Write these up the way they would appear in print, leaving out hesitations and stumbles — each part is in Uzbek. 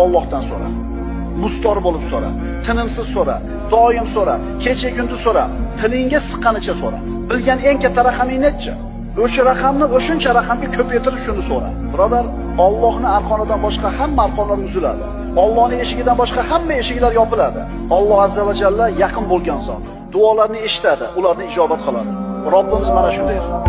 Allohdan so'ra. Mustor bo'lib so'ra, tinimsiz so'ra, doim so'ra, kecha kunduz so'ra, tilingga siqqanicha so'ra. Bilgan eng katta raqaming necha? O'sha raqamni o'shuncha raqamga ko'paytirib shuni so'ra. Birodar, Allohning arqonidan boshqa hamma arqonlar uziladi. Allohning eshigidan boshqa hamma eshiklar yopiladi. Alloh azza va jalla yaqin bo'lgan zot. Duolarni eshitadi, ularni ijobat qiladi. Robbimiz mana shunday zot.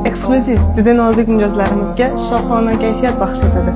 Eksklyuziv didi nozik mijozlarimizga shohona kayfiyat baxsh etadi.